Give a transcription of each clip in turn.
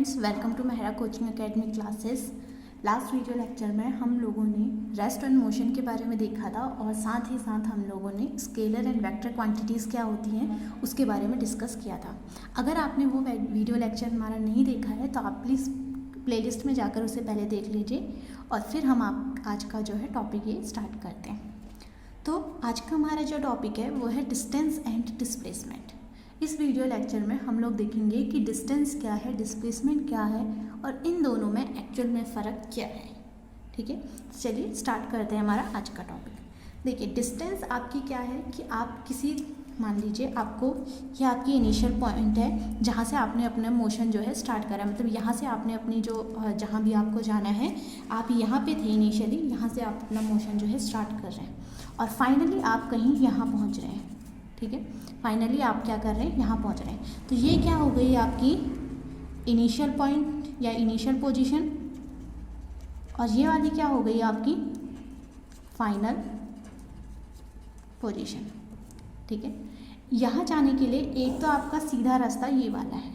Friends, welcome to Mehra coaching academy classes. Last video lecture में हम लोगों ने रेस्ट एंड मोशन के बारे में देखा था और साथ ही साथ हम लोगों ने स्केलर एंड वेक्टर क्वांटिटीज़ क्या होती हैं उसके बारे में डिस्कस किया था। अगर आपने वो वीडियो लेक्चर हमारा नहीं देखा है तो आप प्लीज़ प्लेलिस्ट में जाकर उसे पहले देख लीजिए और फिर हम आज का जो है टॉपिक ये स्टार्ट करते हैं। तो आज का हमारा जो टॉपिक है वो है डिस्टेंस एंड डिस्प्लेसमेंट। इस वीडियो लेक्चर में हम लोग देखेंगे कि डिस्टेंस क्या है, डिस्प्लेसमेंट क्या है और इन दोनों में एक्चुअल में फ़र्क क्या है। ठीक है, चलिए स्टार्ट करते हैं हमारा आज का टॉपिक। देखिए, डिस्टेंस आपकी क्या है कि आप किसी, मान लीजिए आपको ये आपकी इनिशियल पॉइंट है जहाँ से आपने अपना मोशन जो है स्टार्ट करा, मतलब यहाँ से आपने अपनी जो जहाँ भी आपको जाना है आप यहाँ पे थे इनिशियली, यहाँ से आप अपना मोशन जो है स्टार्ट कर रहे हैं और फाइनली आप कहीं यहाँ पहुँच रहे हैं। ठीक है, फाइनली आप क्या कर रहे हैं, यहाँ पहुँच रहे हैं। तो ये क्या हो गई आपकी इनिशियल पॉइंट या इनिशियल पोजीशन और ये वाली क्या हो गई आपकी फाइनल पोजीशन। ठीक है, यहाँ जाने के लिए एक तो आपका सीधा रास्ता ये वाला है।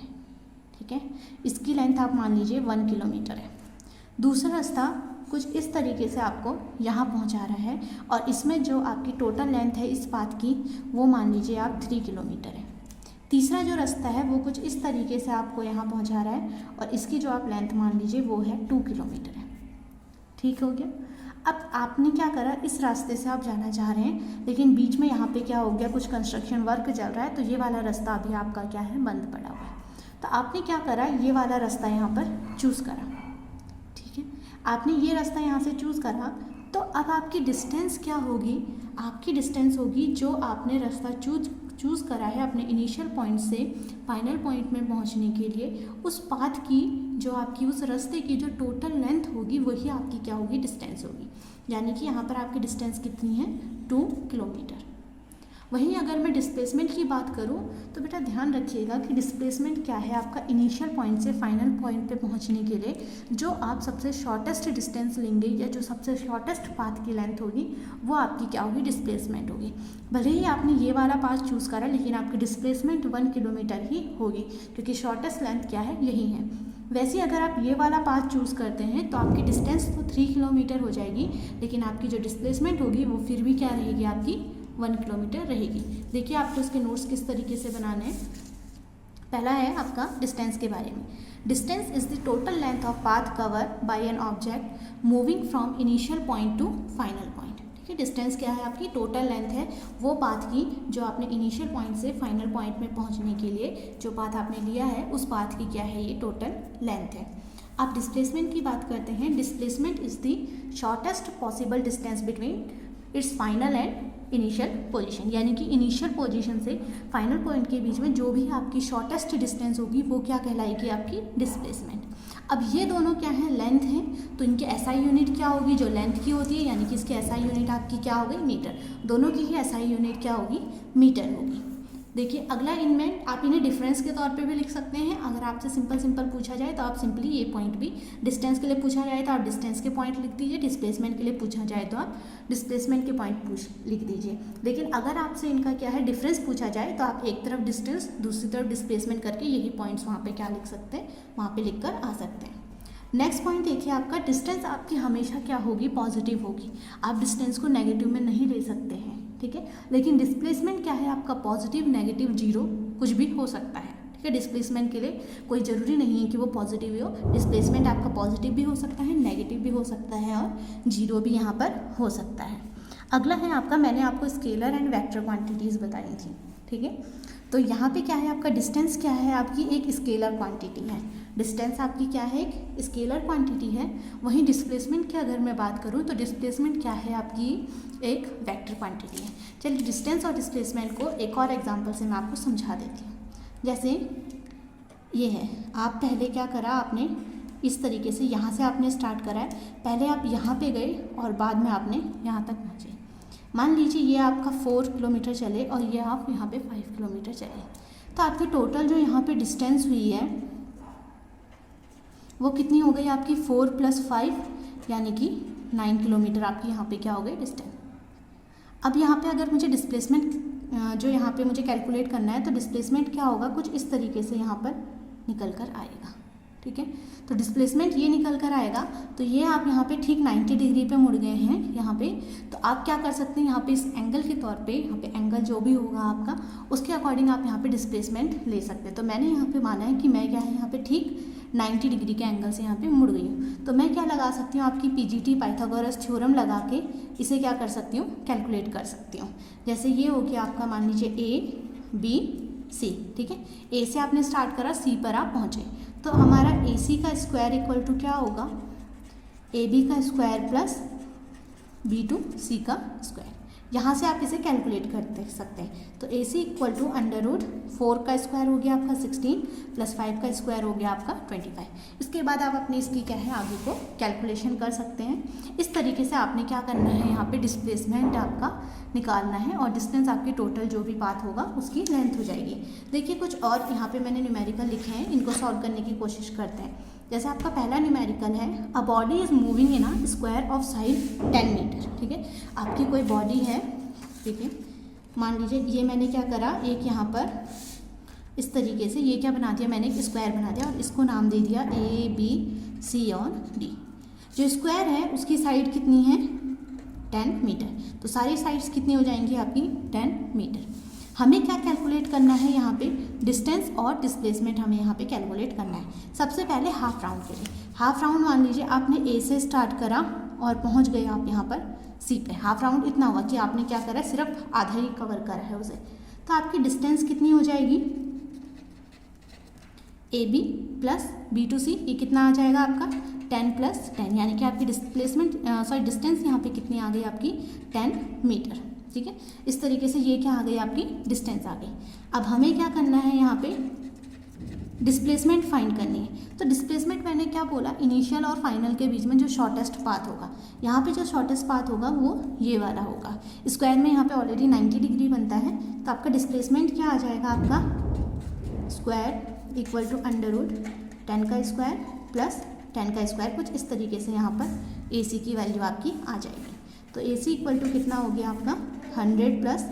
ठीक है, इसकी लेंथ आप मान लीजिए 1 किलोमीटर है। दूसरा रास्ता कुछ इस तरीके से आपको यहाँ पहुँचा रहा है और इसमें जो आपकी टोटल लेंथ है इस पाथ की वो मान लीजिए आप 3 किलोमीटर है। तीसरा जो रास्ता है वो कुछ इस तरीके से आपको यहाँ पहुँचा रहा है और इसकी जो आप लेंथ मान लीजिए वो है 2 किलोमीटर है। ठीक हो गया। अब आपने क्या करा, इस रास्ते से आप जाना चाह रहे हैं लेकिन बीच में यहाँ पे क्या हो गया, कुछ कंस्ट्रक्शन वर्क चल रहा है तो ये वाला रास्ता अभी आपका क्या है, बंद पड़ा हुआ है। तो आपने क्या करा, ये वाला रास्ता यहाँ पर चूज़ करा। ठीक है, आपने ये रास्ता यहाँ से चूज़ करा तो अब आपकी डिस्टेंस क्या होगी, आपकी डिस्टेंस होगी जो आपने रास्ता चूज़ करा है अपने इनिशियल पॉइंट से फाइनल पॉइंट में पहुँचने के लिए, उस पाथ की जो आपकी उस रास्ते की जो टोटल लेंथ होगी वही आपकी क्या होगी, डिस्टेंस होगी। यानी कि यहाँ पर आपकी डिस्टेंस कितनी है, 2 किलोमीटर। वहीं अगर मैं डिस्प्लेसमेंट की बात करूं तो बेटा ध्यान रखिएगा कि डिस्प्लेसमेंट क्या है, आपका इनिशियल पॉइंट से फाइनल पॉइंट पे पहुंचने के लिए जो आप सबसे शॉर्टेस्ट डिस्टेंस लेंगे या जो सबसे शॉर्टेस्ट पाथ की लेंथ होगी वो आपकी क्या होगी, डिस्प्लेसमेंट होगी। भले ही आपने ये वाला पाथ चूज़ करा लेकिन आपकी डिस्प्लेसमेंट 1 किलोमीटर ही होगी क्योंकि शॉर्टेस्ट लेंथ क्या है, यही है। वैसे अगर आप ये वाला पाथ चूज़ करते हैं तो आपकी डिस्टेंस तो 3 किलोमीटर हो जाएगी लेकिन आपकी जो डिस्प्लेसमेंट होगी वो फिर भी क्या रहेगी, आपकी 1 किलोमीटर रहेगी। देखिए आपको इसके नोट्स किस तरीके से बनाने हैं। पहला है आपका डिस्टेंस के बारे में। Distance is the total length of path cover by an object moving from initial point two final point. ठीक है, डिस्टेंस क्या है, आपकी टोटल लेंथ है वो पाथ की जो आपने इनिशियल पॉइंट से फाइनल पॉइंट में पहुंचने के लिए जो पाथ आपने लिया है उस पाथ की क्या है, ये टोटल लेंथ है। आप डिस्प्लेसमेंट की बात करते हैं। Displacement is the shortest possible distance between its final and initial position, यानी कि इनिशियल पोजीशन से फाइनल पॉइंट के बीच में जो भी आपकी शॉर्टेस्ट डिस्टेंस होगी वो क्या कहलाएगी, आपकी डिस्प्लेसमेंट। अब ये दोनों क्या है, लेंथ है तो इनकी एसआई यूनिट क्या होगी, जो लेंथ की होती है, यानी कि इसकी एसआई यूनिट आपकी क्या हो गई, मीटर। दोनों की ही एसआई यूनिट क्या होगी, मीटर होगी। देखिए अगला इनमें आप इन्हें डिफरेंस के तौर पे भी लिख सकते हैं। अगर आपसे सिंपल पूछा जाए तो आप सिंपली ये पॉइंट भी, डिस्टेंस के लिए पूछा जाए तो आप डिस्टेंस के पॉइंट लिख दीजिए, डिस्प्लेसमेंट के लिए पूछा जाए तो आप डिस्प्लेसमेंट के पॉइंट लिख दीजिए। लेकिन अगर आपसे इनका क्या है, डिफरेंस पूछा जाए तो आप एक तरफ डिस्टेंस दूसरी तरफ डिस्प्लेसमेंट करके यही पॉइंट्स वहाँ पर क्या लिख सकते हैं, वहाँ पर लिख कर आ सकते हैं। नेक्स्ट पॉइंट देखिए, आपका डिस्टेंस आपकी हमेशा क्या होगी, पॉजिटिव होगी। आप डिस्टेंस को नेगेटिव में नहीं ले सकते हैं। ठीक है, लेकिन डिस्प्लेसमेंट क्या है आपका, पॉजिटिव, नेगेटिव, जीरो कुछ भी हो सकता है। ठीक है, डिस्प्लेसमेंट के लिए कोई ज़रूरी नहीं है कि वो पॉजिटिव ही हो। डिस्प्लेसमेंट आपका पॉजिटिव भी हो सकता है, नेगेटिव भी हो सकता है और जीरो भी यहाँ पर हो सकता है। अगला है आपका, मैंने आपको स्केलर एंड वेक्टर क्वांटिटीज़ बताई थी। ठीक है, तो यहाँ पे क्या है आपका, डिस्टेंस क्या है आपकी, एक स्केलर क्वांटिटी है। डिस्टेंस आपकी क्या है, एक स्केलर क्वांटिटी है। वहीं डिस्प्लेसमेंट की अगर मैं बात करूँ तो डिस्प्लेसमेंट क्या है आपकी, एक वेक्टर क्वांटिटी है। चलिए डिस्टेंस और डिस्प्लेसमेंट को एक और एग्जांपल से मैं आपको समझा देती हूँ। जैसे ये है, आप पहले क्या करा आपने, इस तरीके से यहाँ से आपने स्टार्ट करा है, पहले आप यहाँ पे गए और बाद में आपने यहाँ तक पहुँचे। मान लीजिए ये आपका 4 किलोमीटर चले और ये आप यहाँ पे 5 किलोमीटर चले, तो आपकी टोटल जो यहाँ पे डिस्टेंस हुई है वो कितनी हो गई आपकी, 4 + 5 यानी कि 9 किलोमीटर आपकी यहाँ पे क्या हो गई, डिस्टेंस। अब यहाँ पे अगर मुझे डिस्प्लेसमेंट जो यहाँ पे मुझे कैलकुलेट करना है तो डिस्प्लेसमेंट क्या होगा, कुछ इस तरीके से यहाँ पर निकल कर आएगा। ठीक है। तो डिस्प्लेसमेंट ये निकल कर आएगा, तो ये आप यहाँ पे ठीक 90 डिग्री पे मुड़ गए हैं यहाँ पे। तो आप क्या कर सकते हैं, यहाँ पे इस एंगल के तौर पे, यहाँ पे एंगल जो भी होगा आपका उसके अकॉर्डिंग आप यहाँ पे डिस्प्लेसमेंट ले सकते हैं। तो मैंने यहाँ पे माना है कि मैं क्या है यहाँ पे ठीक 90 डिग्री के एंगल से यहाँ पे मुड़ गई हूँ। तो मैं क्या लगा सकती हूँ, आपकी पीजीटी पाइथागोरस थ्योरम लगा के इसे क्या कर सकती हूँ, कैलकुलेट कर सकती हूँ। जैसे ये हो गया आपका, मान लीजिए A B C, ठीक है। A से आपने स्टार्ट करा, C पर आप पहुँचे, तो हमारा AC का स्क्वायर इक्वल टू क्या होगा, AB का स्क्वायर प्लस B2C का स्क्वायर। यहाँ से आप इसे कैलकुलेट कर सकते हैं। तो AC इक्वल टू √4 का स्क्वायर हो गया आपका 16 प्लस 5 का स्क्वायर हो गया आपका 25। इसके बाद आप अपनी इसकी क्या है आगे को कैलकुलेशन कर सकते हैं। इस तरीके से आपने क्या करना है, यहाँ पे डिस्प्लेसमेंट आपका निकालना है और डिस्टेंस आपकी टोटल जो भी पाथ होगा उसकी लेंथ हो जाएगी। देखिए कुछ और यहाँ पे मैंने न्यूमेरिकल लिखे हैं, इनको सॉल्व करने की कोशिश करते हैं। जैसे आपका पहला न्यूमेरिकल है, a body is moving in a square of side 10 metre, ठीक है। आपकी कोई बॉडी है, ठीक है, मान लीजिए ये मैंने क्या करा, एक यहाँ पर इस तरीके से ये क्या बना दिया, मैंने एक स्क्वायर बना दिया और इसको नाम दे दिया ABC और D। जो स्क्वायर है उसकी साइड कितनी है, 10 मीटर। तो सारी साइड्स कितनी हो जाएंगी आपकी, 10 मीटर। हमें क्या कैलकुलेट करना है यहाँ पे, डिस्टेंस और डिस्प्लेसमेंट हमें यहाँ पे कैलकुलेट करना है। सबसे पहले हाफ राउंड के लिए, हाफ राउंड मान लीजिए आपने A से स्टार्ट करा और पहुँच गए आप यहाँ पर C पे। हाफ राउंड इतना हुआ कि आपने क्या करा, सिर्फ आधा ही कवर करा है उसे। तो आपकी डिस्टेंस कितनी हो जाएगी, AB प्लस B2C, ये कितना आ जाएगा आपका 10 प्लस 10, यानी कि आपकी डिस्टेंस यहाँ पे कितनी आ गई आपकी 10 मीटर, ठीक है। इस तरीके से ये क्या आ गई, आपकी डिस्टेंस आ गई। अब हमें क्या करना है, यहाँ पे डिस्प्लेसमेंट फाइंड करनी है। तो डिस्प्लेसमेंट मैंने क्या बोला, इनिशियल और फाइनल के बीच में जो शॉर्टेस्ट पाथ होगा, यहाँ पे जो शॉर्टेस्ट पाथ होगा वो ये वाला होगा। स्क्वायर में यहाँ पे ऑलरेडी 90 डिग्री बनता है, तो आपका डिस्प्लेसमेंट क्या आ जाएगा, आपका स्क्वायर इक्वल टू √10 का स्क्वायर प्लस 10 का स्क्वायर। कुछ इस तरीके से यहाँ पर AC की वैल्यू आपकी आ जाएगी। तो AC इक्वल टू कितना हो गया आपका 100 प्लस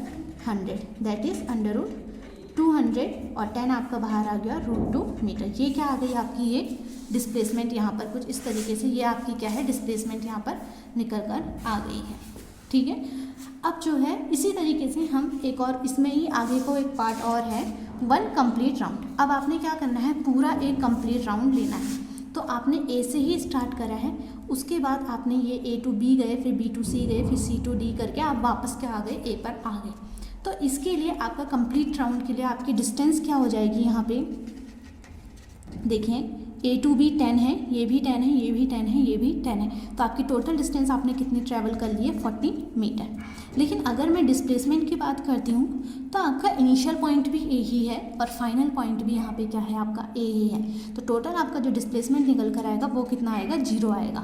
100, दैट इज़ √200 और 10 आपका बाहर आ गया √2 मीटर। ये क्या आ गई आपकी, ये डिस्प्लेसमेंट यहाँ पर कुछ इस तरीके से ये आपकी क्या है, डिस्प्लेसमेंट यहाँ पर निकल कर आ गई है, ठीक है। अब जो है इसी तरीके से हम एक और इसमें ही आगे को एक पार्ट और है, 1 कंप्लीट राउंड। अब आपने क्या करना है, पूरा एक कंप्लीट राउंड लेना है। तो आपने A से ही स्टार्ट करा है, उसके बाद आपने ये A to B गए, फिर B to C गए, फिर C to D करके आप वापस क्या आ गए, A पर आ गए। तो इसके लिए आपका कंप्लीट राउंड के लिए आपकी डिस्टेंस क्या हो जाएगी, यहाँ पे देखें A to B 10 है, ये भी 10 है, ये भी 10 है, ये भी 10 है। तो आपकी टोटल डिस्टेंस आपने कितनी ट्रैवल कर ली है, 40 मीटर। लेकिन अगर मैं डिस्प्लेसमेंट की बात करती हूँ तो आपका इनिशियल पॉइंट भी A ही है और फाइनल पॉइंट भी यहाँ पे क्या है, आपका A ही है। तो टोटल आपका जो डिस्प्लेसमेंट निकल कर आएगा वो कितना आएगा, 0 आएगा,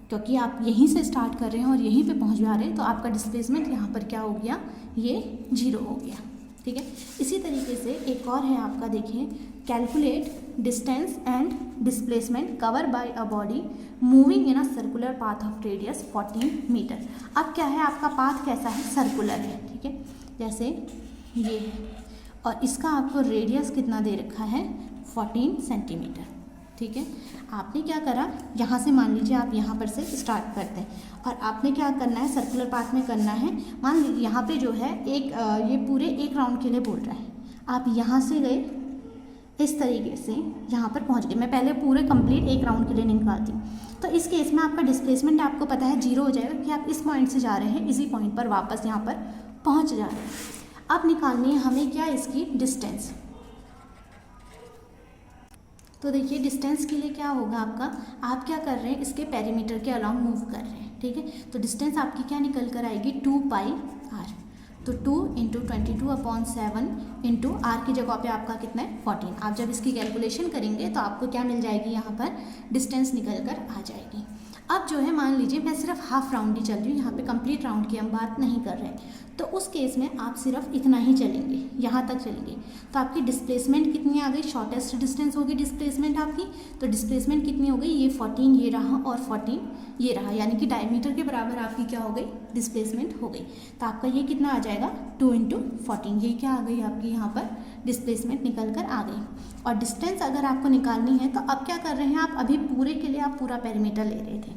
क्योंकि आप यहीं से स्टार्ट कर रहे हैं और यहीं पे पहुँच जा रहे हैं। तो आपका डिस्प्लेसमेंट यहाँ पर क्या हो गया, ये 0 हो गया, ठीक है। इसी तरीके से एक और है आपका, देखिए calculate distance and displacement cover by a body moving in a circular path of radius 14 metre. अब क्या है, आपका पाथ कैसा है, सर्कुलर है, ठीक है। जैसे ये है और इसका आपको रेडियस कितना दे रखा है, 14 सेंटीमीटर, ठीक है। आपने क्या करा, यहाँ से मान लीजिए आप यहाँ पर से स्टार्ट करते हैं और आपने क्या करना है, सर्कुलर पाथ में करना है। मान लीजिए यहाँ पे जो है एक ये पूरे एक राउंड के लिए बोल रहा है, आप यहाँ से गए इस तरीके से यहाँ पर पहुँच गए। मैं पहले पूरे कंप्लीट एक राउंड के लिए निकालती हूँ। तो इस केस में आपका डिस्प्लेसमेंट आपको पता है 0 हो जाएगा कि आप इस पॉइंट से जा रहे हैं, इसी पॉइंट पर वापस यहाँ पर पहुँच जा रहे हैं। अब निकालनी है हमें क्या, इसकी डिस्टेंस। तो देखिए डिस्टेंस के लिए क्या होगा आपका, आप क्या कर रहे हैं, इसके पेरीमीटर के अलॉन्ग मूव कर रहे हैं, ठीक है। तो डिस्टेंस आपकी क्या निकल कर आएगी, 2πr। तो 2 × 22/7 इंटू आर की जगह पे आपका कितना है, 14। आप जब इसकी कैलकुलेशन करेंगे तो आपको क्या मिल जाएगी, यहाँ पर डिस्टेंस निकल कर आ जाएगी। अब जो है मान लीजिए मैं सिर्फ हाफ राउंड ही चल रही हूँ, यहाँ पे कंप्लीट राउंड की हम बात नहीं कर रहे हैं। तो उस केस में आप सिर्फ इतना ही चलेंगे, यहाँ तक चलेंगे। तो आपकी डिस्प्लेसमेंट कितनी आ गई, शॉर्टेस्ट डिस्टेंस होगी डिस्प्लेसमेंट आपकी। तो डिस्प्लेसमेंट कितनी हो गई, ये 14 ये रहा और 14 ये रहा, यानी कि डायमीटर के बराबर आपकी क्या हो गई, डिस्प्लेसमेंट हो गई। तो आपका ये कितना आ जाएगा, 2 × 14, ये क्या आ गई आपकी यहाँ पर डिस्प्लेसमेंट निकल कर आ गई। और डिस्टेंस अगर आपको निकालनी है तो अब क्या कर रहे हैं आप, अभी पूरे के लिए आप पूरा पेरीमीटर ले रहे थे,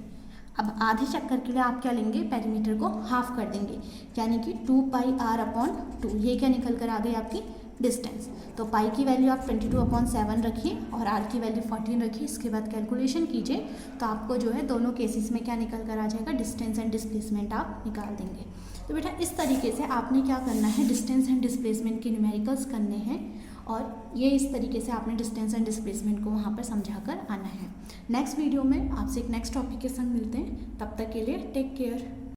अब आधे चक्कर के लिए आप क्या लेंगे, पेरीमीटर को हाफ कर देंगे, यानी कि 2πr/2, ये क्या निकल कर आ गई आपकी डिस्टेंस। तो पाई की वैल्यू आप 22/7 रखिए और आर की वैल्यू 14 रखिए। इसके बाद कैलकुलेशन कीजिए तो आपको जो है दोनों केसेस में क्या निकल कर आ जाएगा, डिस्टेंस एंड डिस्प्लेसमेंट आप निकाल देंगे। तो बेटा इस तरीके से आपने क्या करना है, डिस्टेंस एंड डिस्प्लेसमेंट के न्यूमेरिकल्स करने हैं और ये इस तरीके से आपने डिस्टेंस एंड डिस्प्लेसमेंट को वहाँ पर समझा कर आना है। नेक्स्ट वीडियो में आपसे एक नेक्स्ट टॉपिक के संग मिलते हैं, तब तक के लिए टेक केयर।